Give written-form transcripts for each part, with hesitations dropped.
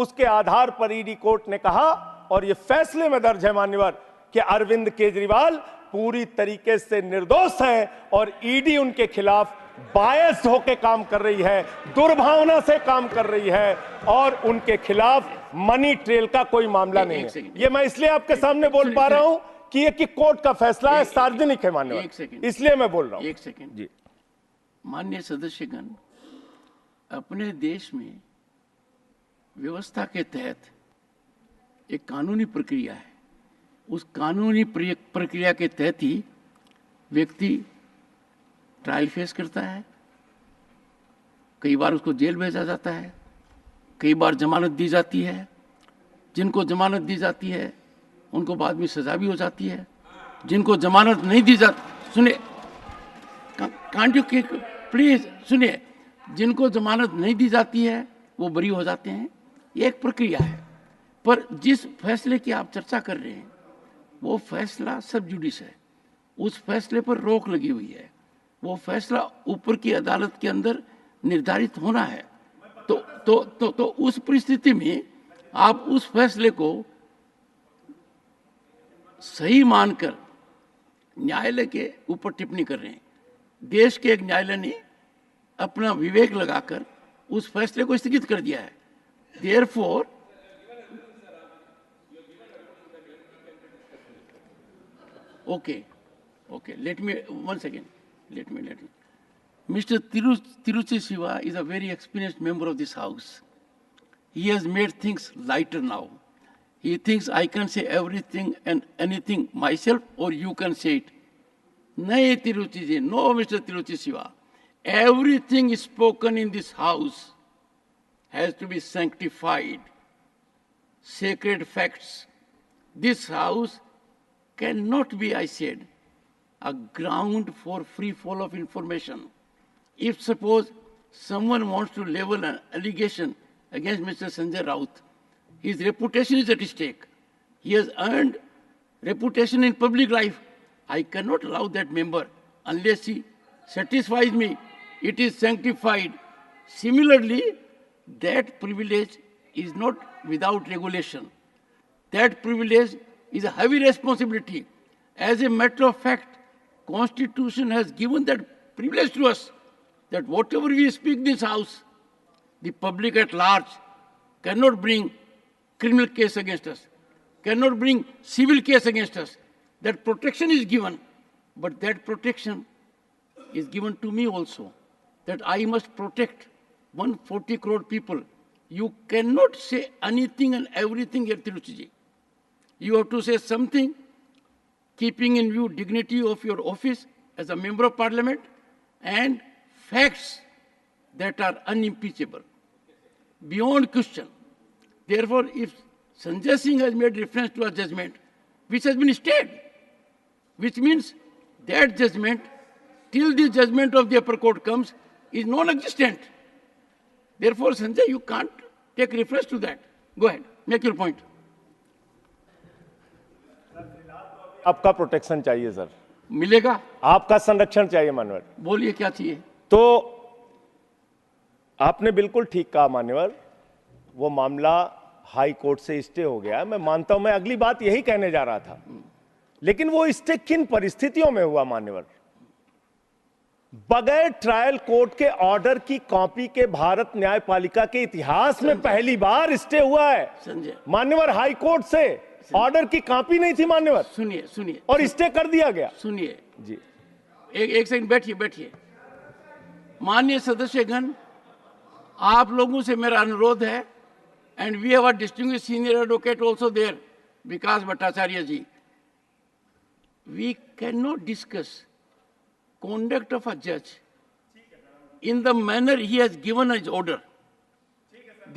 उसके आधार पर ED court ने कहा, और यह फैसले में दर्ज है मान्यवर, कि अरविंद केजरीवाल पूरी तरीके से निर्दोष हैं और ईडी उनके खिलाफ बायस्ड होकर काम कर रही है, दुर्भावना से काम कर रही है, और उनके खिलाफ मनी ट्रेल का कोई मामला नहीं है। ये मैं इसलिए आपके सामने बोल पा रहा हूं कि ये कि कोर्ट का फैसला है, सार्वजनिक है मान्यवर, इसलिए मैं बोल रहा हूं। एक सेकंड जी। माननीय सदस्यगण, अपने देश में व्यवस्था के तहत एक कानूनी प्रक्रिया है। उस कानूनी प्रक्रिया के तहत ही व्यक्ति ट्रायल फेस करता है, कई बार उसको जेल भेजा जाता है, कई बार जमानत दी जाती है। जिनको जमानत दी जाती है उनको बाद में सजा भी हो जाती है। जिनको जमानत नहीं दी जाती, सुनिए, कांट यू प्लीज सुनिए, जिनको जमानत नहीं दी जाती है वो बरी हो जाते हैं। ये एक प्रक्रिया है। पर जिस फैसले की आप चर्चा कर रहे हैं वो फैसला सब जुडिस है, उस फैसले पर रोक लगी हुई है। वो फैसला ऊपर की अदालत के अंदर निर्धारित होना है। तो उस परिस्थिति में आप उस फैसले को सही मानकर न्यायालय के ऊपर टिप्पणी कर रहे हैं। देश के एक न्यायालय ने अपना विवेक लगाकर उस फैसले को स्थगित कर दिया है। Therefore okay, let me one second. Let me. Mr. Tiruchi Siva is a very experienced member of this house. He has made things lighter now. He thinks I can say everything and anything myself, or you can say it. Nahi Tiruchi ji, no, Mr. Tiruchi Siva. Everything spoken in this house has to be sanctified. Sacred facts. This house cannot be, I said, a ground for free fall of information. If suppose someone wants to level an allegation against Mr. Sanjay Raut, his reputation is at stake. He has earned reputation in public life. I cannot allow that member unless he satisfies me it is sanctified. Similarly, that privilege is not without regulation. That privilege is a heavy responsibility. As a matter of fact, Constitution has given that privilege to us, that whatever we speak in this house, the public at large cannot bring criminal case against us, cannot bring civil case against us. That protection is given, but that protection is given to me also, that I must protect 140 crore people. You cannot say anything and everything here, Tiruchiji. You have to say something keeping in view dignity of your office as a member of parliament and facts that are unimpeachable, beyond question. Therefore, if Sanjay Singh has made reference to a judgment which has been stayed, which means that judgment, till the judgment of the upper court comes, is non-existent. Therefore, Sanjay, you can't take reference to that. Go ahead, make your point. आपका protection चाहिए sir, मिलेगा। आपका संरक्षण चाहिए मान्यवर। बोलिए क्या चाहिए। तो आपने बिल्कुल ठीक कहा मान्यवर, वो मामला हाई कोर्ट से स्टे हो गया। मैं मानता हूं, मैं अगली बात यही कहने जा रहा था, लेकिन वो स्टे किन परिस्थितियों में हुआ मान्यवर? बगैर ट्रायल कोर्ट के ऑर्डर की कॉपी के भारत न्यायपालिका के इतिहास में पहली बार स्टे हुआ है संजय मान्यवर। हाई कोर्ट से ऑर्डर की कॉपी नहीं थी मान्यवर, सुनिए और स्टे कर दिया गया। सुनिए जी, एक सेकंड बैठिए। माननीय सदस्यगण, आप लोगों से मेरा अनुरोध है, and we have a distinguished senior advocate also there, Vikas Bhattacharya ji, we can not discuss conduct of a judge in the manner he has given his order.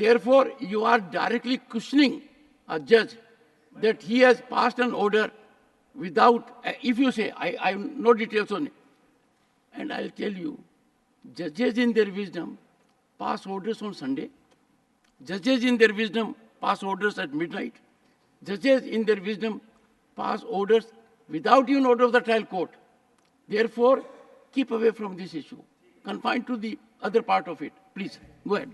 Therefore, you are directly questioning a judge that he has passed an order without, if you say, I have no details on it, and I'll tell you, judges in their wisdom pass orders on Sunday, judges in their wisdom pass orders at midnight, judges in their wisdom pass orders without even order of the trial court. Therefore, keep away from this issue. Confine to the other part of it. Please, go ahead.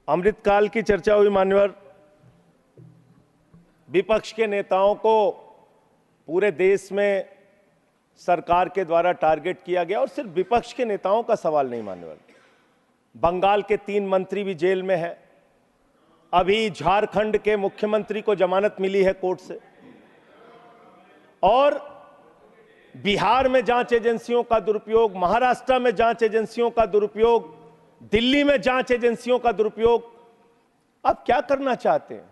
अमृतकाल की चर्चा हुई मान्यवर। विपक्ष के नेताओं को पूरे देश में सरकार के द्वारा टारगेट किया गया, और सिर्फ विपक्ष के नेताओं का सवाल नहीं मान्यवर, बंगाल के 3 मंत्री भी जेल में हैं। अभी झारखंड के मुख्यमंत्री को जमानत मिली है कोर्ट से, और बिहार में जांच एजेंसियों का दुरुपयोग, महाराष्ट्र में जांच एजेंसियों का दुरुपयोग, दिल्ली में जांच एजेंसियों का दुरुपयोग। अब क्या करना चाहते हैं?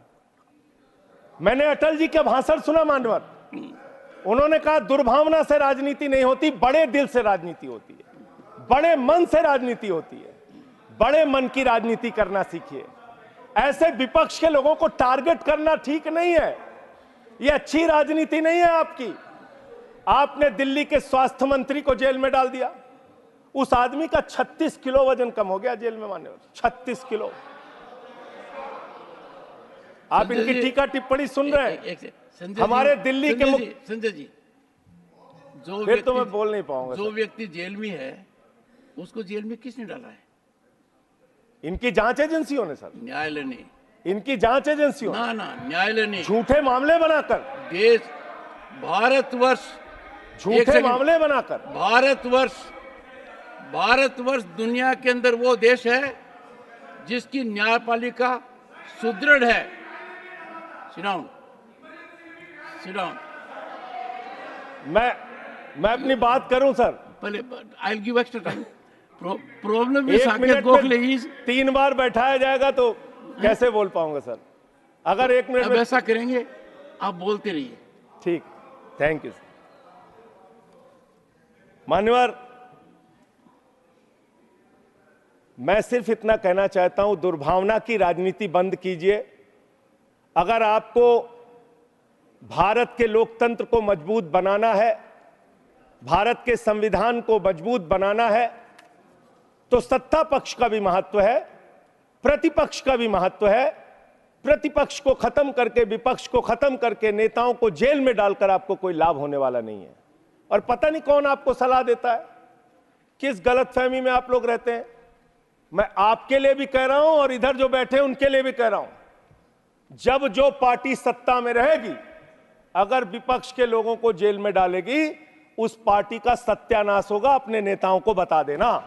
मैंने अटल जी का भाषण सुना मान्यवर, उन्होंने कहा दुर्भावना से राजनीति नहीं होती, बड़े दिल से राजनीति होती है, बड़े मन से राजनीति होती है, बड़े मन की राजनीति करना सीखिए। ऐसे विपक्ष के लोगों को टारगेट करना ठीक नहीं है, ये अच्छी राजनीति नहीं है आपकी। आपने दिल्ली के स्वास्थ्य मंत्री को जेल में डाल दिया, उस आदमी का 36 किलो वजन कम हो गया जेल में मान्यवर, 36 किलो। आप इनकी टीका टिप्पणी सुन रहे हैं? हमारे दिल्ली के संजय जी, जो फिर तो मैं बोल नहीं पाऊंगा। जो व्यक्ति जेल में है उसको जेल में किसने डाला है? इनकी जांच एजेंसियों ने सर, न्यायालय ने। इनकी जांच एजेंसियों ना ना, न्यायालय ने झूठे मामले बनाकर, देश भारतवर्ष झूठे मामले बनाकर, भारतवर्ष दुनिया के अंदर वो देश है जिसकी न्यायपालिका सुदृढ़ है। Sit down. मैं अपनी बात करूं सर, पहले I will give extra time. Problem इस साकेत गोखले 3 बार बैठाया जाएगा तो कैसे बोल पाऊंगा सर? अगर 1 मिनट अब ऐसा करेंगे, आप बोलते रहिए। ठीक, थैंक यू सर। मान्यवर, मैं सिर्फ इतना कहना चाहता हूं, दुर्भावना की राजनीति बंद कीजिए। अगर आपको भारत के लोकतंत्र को मजबूत बनाना है, भारत के संविधान को मजबूत बनाना है, तो सत्ता पक्ष का भी महत्व है, प्रतिपक्ष का भी महत्व है। प्रतिपक्ष को खत्म करके, विपक्ष को खत्म करके, नेताओं को जेल में डालकर आपको कोई लाभ होने वाला नहीं है। और पता नहीं कौन आपको सलाह देता है, किस गलतफहमी में आप लोग रहते हैं। मैं आपके लिए भी कह रहा हूं और इधर जो बैठे हैं उनके लिए भी कह रहा हूं, जब जो पार्टी सत्ता में रहेगी, अगर विपक्ष के लोगों को जेल में डालेगी, उस पार्टी का सत्यानाश होगा। अपने नेताओं को बता देना।